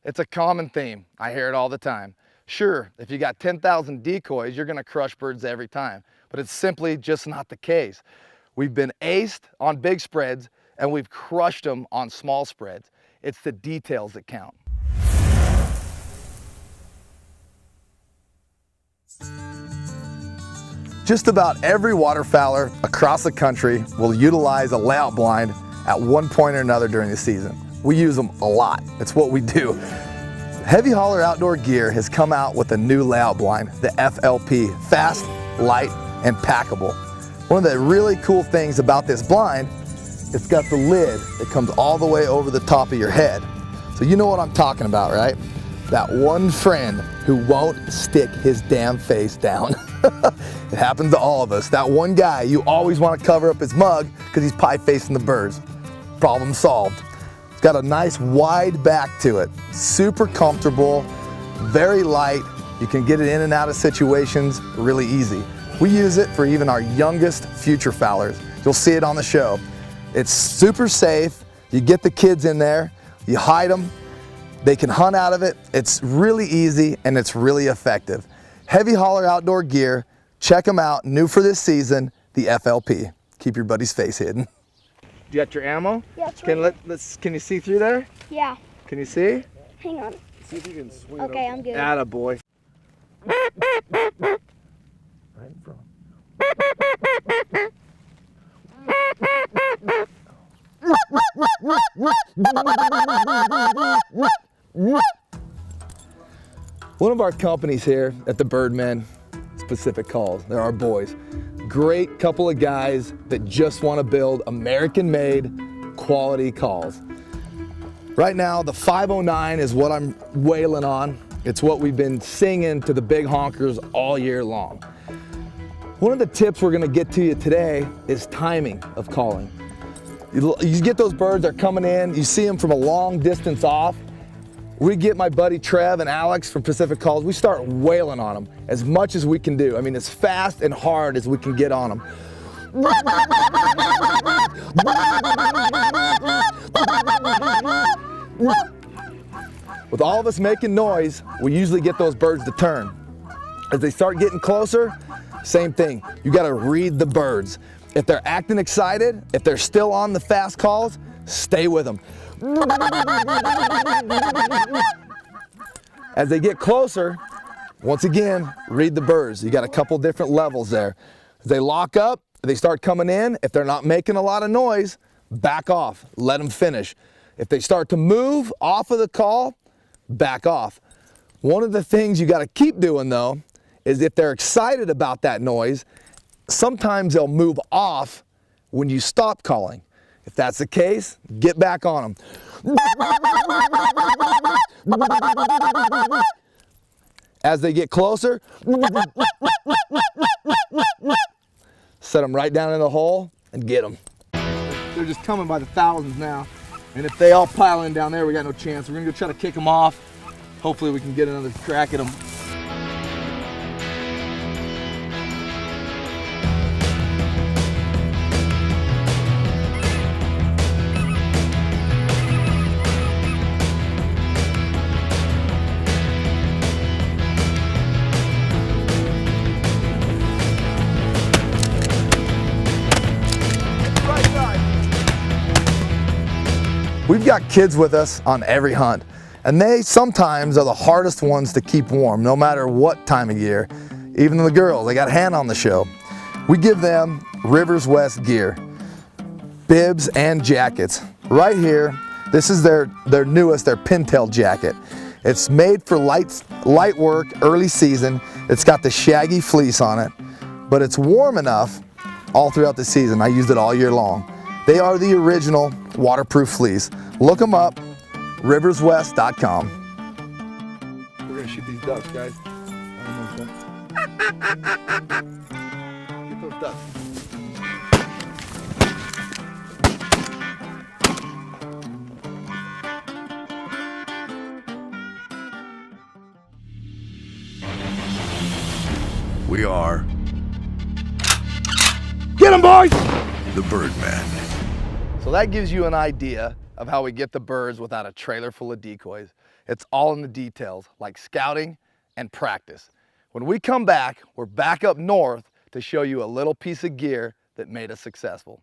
It's a common theme. I hear it all the time. Sure, if you got 10,000 decoys, you're gonna crush birds every time, but it's simply just not the case. We've been aced on big spreads and we've crushed them on small spreads. It's the details that count. Just about every waterfowler across the country will utilize a layout blind at one point or another during the season. We use them a lot. It's what we do. Heavy Hauler Outdoor Gear has come out with a new layout blind, the FLP, fast, light, and packable. One of the really cool things about this blind, it's got the lid that comes all the way over the top of your head. So you know what I'm talking about, right? That one friend who won't stick his damn face down. It happens to all of us. That one guy you always want to cover up his mug because he's pie facing the birds. Problem solved. It's got a nice wide back to it. Super comfortable, very light. You can get it in and out of situations really easy. We use it for even our youngest future fowlers. You'll see it on the show. It's super safe. You get the kids in there, you hide them, they can hunt out of it. It's really easy and it's really effective. Heavy Hauler Outdoor Gear, check them out, new for this season, the FLP. Keep your buddy's face hidden. You got your ammo? Yeah, it's right. Can you see through there? Yeah. Can you see? Hang on. See if you can swing Okay, I'm good. Attaboy. Right in front. One of our companies here at the Birdmen, Specific Calls, they're our boys. Great couple of guys that just want to build American-made quality calls. Right now, the 509 is what I'm wailing on. It's what we've been singing to the big honkers all year long. One of the tips we're gonna get to you today is timing of calling. You get those birds, they're coming in, you see them from a long distance off. We get my buddy Trev and Alex from Pacific Calls, we start wailing on them as much as we can do. I mean, as fast and hard as we can get on them. With all of us making noise, we usually get those birds to turn. As they start getting closer, same thing. You gotta read the birds. If they're acting excited, if they're still on the fast calls, stay with them. As they get closer, once again, read the birds. You got a couple different levels there. As they lock up, they start coming in. If they're not making a lot of noise, back off, let them finish. If they start to move off of the call, back off. One of the things you gotta keep doing though, is if they're excited about that noise, sometimes they'll move off when you stop calling. If that's the case, get back on them. As they get closer, set them right down in the hole and get them. They're just coming by the thousands now. And if they all pile in down there, we got no chance. We're gonna go try to kick them off. Hopefully we can get another crack at them. We've got kids with us on every hunt, and they sometimes are the hardest ones to keep warm, no matter what time of year. Even the girls, they got hand on the show. We give them Rivers West gear, bibs and jackets. Right here, this is their newest, their pintail jacket. It's made for light work, early season. It's got the shaggy fleece on it, but it's warm enough all throughout the season. I used it all year long. They are the original waterproof fleece. Look them up, riverswest.com. We're gonna shoot these ducks, guys. Get those ducks. We are Get them, boys! the Birdmen. So that gives you an idea of how we get the birds without a trailer full of decoys. It's all in the details, like scouting and practice. When we come back, we're back up north to show you a little piece of gear that made us successful.